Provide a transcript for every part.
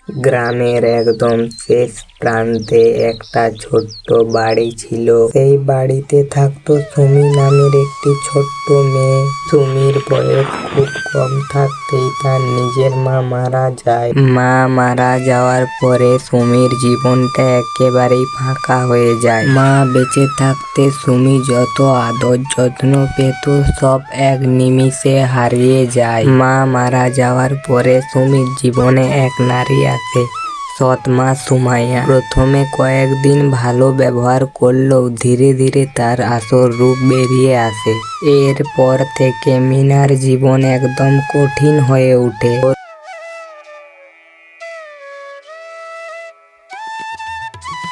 গ্রামের একদম শেষ প্রান্তে একটা ছোট্ট বাড়ি ছিল। সেই বাড়িতে থাকতো সুমি নামের একটি ছোট্ট মেয়ে। সুমির বয়স খুব কম থাকতেই তার নিজের মা মারা যায়। মা মারা যাওয়ার পরে সুমির জীবনটা একেবারেই ফাঁকা হয়ে যায়। মা বেঁচে থাকতে সুমি যত আদর যত্ন পেত সব এক নিমিষে হারিয়ে যায়। মা মারা যাওয়ার পরে সুমির জীবনে এক নারী আসে, সৎ মা সুমাইয়া। প্রথমে কয়েকদিন ভালো ব্যবহার করলেও ধীরে ধীরে তার আসল রূপ বেরিয়ে আসে। এরপর থেকে মিনার জীবন একদম কঠিন হয়ে ওঠে।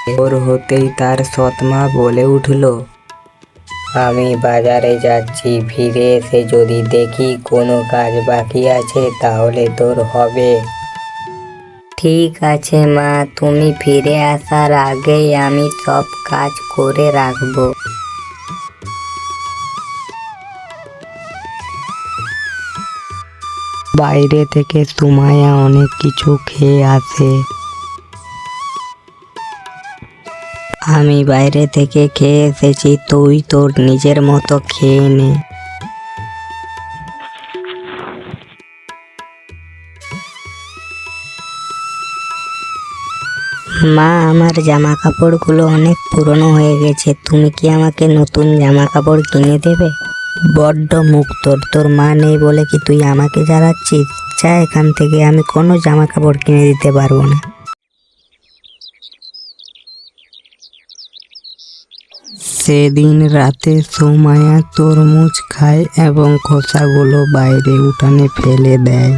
ভোর হতেই তার সৎ মা বলে উঠল, আমি বাজারে যাচ্ছি, ফিরে এসে যদি দেখি কোনো কাজ বাকি আছে তাহলে তোর হবে। ঠিক আছে মা, তুমি ফিরে আসার আগেই আমি সব কাজ করে রাখবো। বাইরে থেকে সুমাইয়া অনেক কিছু খেয়ে আসে। আমি বাইরে থেকে খেয়ে এসেছি, তুই তোর নিজের মতো খেয়ে নে। মা, আমার জামা কাপড়গুলো অনেক পুরনো হয়ে গেছে, তুমি কি আমাকে নতুন জামা কাপড় কিনে দেবে? বড্ড মুখ তোর, তোর মা নেই বলে কি তুই আমাকে জ্বালাচ্ছিস? যা এখান থেকে, আমি কোনো জামা কাপড় কিনে দিতে পারবো না। সেদিন রাতে সুমাইয়া তরমুজ খায় এবং খোসাগুলো বাইরে উঠানে ফেলে দেয়।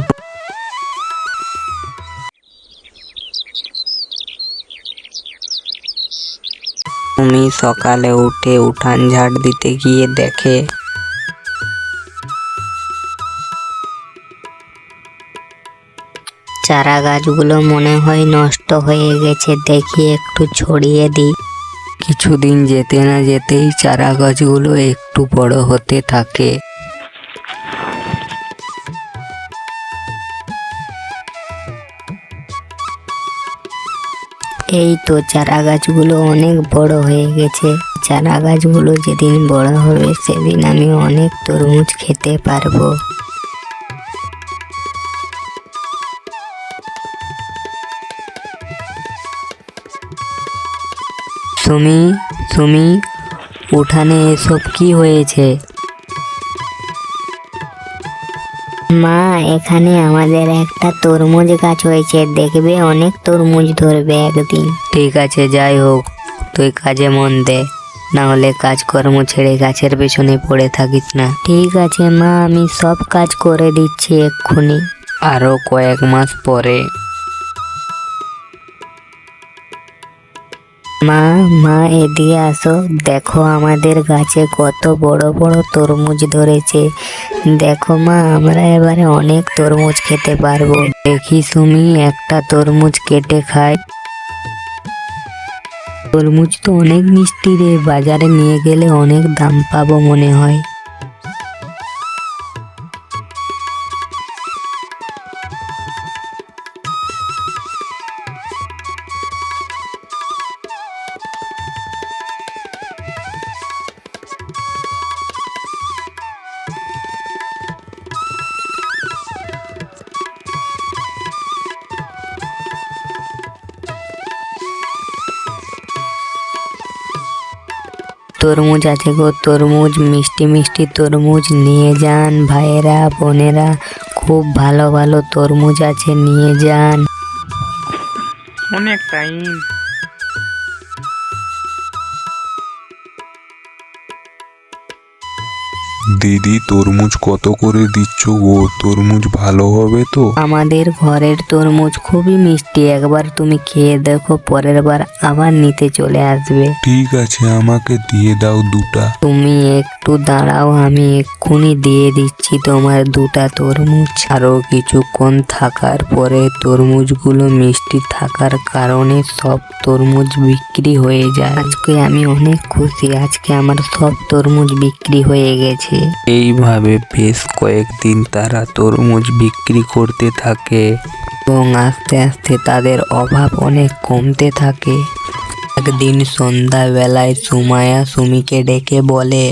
সুমি সকালে উঠে উঠান ঝাড় দিতে গিয়ে দেখে চারা গাছগুলো মনে হয় নষ্ট হয়ে গেছে, দেখি একটু ছড়িয়ে দিই। কিছুদিন যেতে না যেতেই চারা গাছগুলো একটু বড় হতে থাকে। এই তো চারা গাছগুলো অনেক বড় হয়ে গেছে। চারা গাছগুলো যেদিন বড় হবে সেদিন আমি অনেক তরমুজ খেতে পারবো। সুমি, সুমি, উঠানে এসব কি হয়েছে? মা, এখানে আমাদের একটা তরমুজ গাছ হয়েছে, দেখবে অনেক তরমুজ ধরবে একদিন। ঠিক আছে, যাই হোক, তুই কাজে মন দে, না হলে কাজকর্ম ছেড়ে গাছের পেছনে পড়ে থাকিস না। ঠিক আছে মা, আমি সব কাজ করে দিচ্ছি এক্ষুনি। আরো কয়েক মাস পরে। মা, এদিকে আসো, দেখো আমাদের গাছে কত বড় বড় তরমুজ ধরেছে। দেখো মা, আমরা এবারে অনেক তরমুজ খেতে পারবো। দেখি সুমি, একটা তরমুজ কেটে খাই। তরমুজ তো অনেক মিষ্টি রে, বাজারে নিয়ে গেলে অনেক দাম পাবো মনে হয়। তরমুজ আছে গো, তরমুজ, মিষ্টি মিষ্টি তরমুজ নিয়ে যান ভাইয়েরা বোনেরা, খুব ভালো ভালো তরমুজ আছে, নিয়ে যান। অনেক টাইম। দিদি, তরমুজ কত করে দিচ্ছ গো? তরমুজ ভালো হবে তো? আমাদের ঘরের তরমুজ খুবই মিষ্টি, একবার তুমি খেয়ে দেখো, পরের বার আবার নিতে চলে আসবে। ঠিক আছে, আমাকে দিয়ে দাও দুটা। তুমি একটু দাঁড়াও, আমি এক্ষুনি দিয়ে দিচ্ছি তোমার দুটা তরমুজ। আরো কিছুক্ষণ থাকার পরে তরমুজগুলো মিষ্টি থাকার কারণে সব তরমুজ বিক্রি হয়ে যায়। আজকে আমি অনেক খুশি, আজকে আমার সব তরমুজ বিক্রি হয়ে গেছে। এইভাবে বেশ কয়েকদিন তারা তরমুজ বিক্রি করতে থাকে। এবং আস্তে আস্তে তাদের অভাব অনেক কমতে থাকে। একদিন সন্ধ্যাবেলায় সুমাইয়া সুমিকে ডেকে বলে,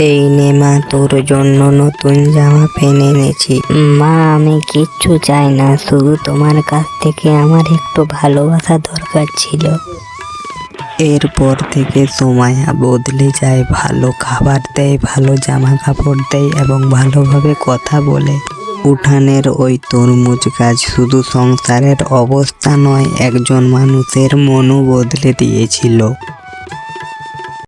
এই নে মা, তোর জন্য নতুন জামা প্যান্ট এনেছি। মা, আমি কিচ্ছু চাই না, শুধু তোমার কাছ থেকে আমার একটু ভালোবাসা দরকার ছিল। এরপর থেকে সুমাইয়া বদলে যায়, ভালো খাবার দেয়, ভালো জামা কাপড় দেয় এবং ভালোভাবে কথা বলে। উঠানের ওই তরমুজ গাছ শুধু সংসারের অবস্থা নয়, একজন মানুষের মনও বদলে দিয়েছিল।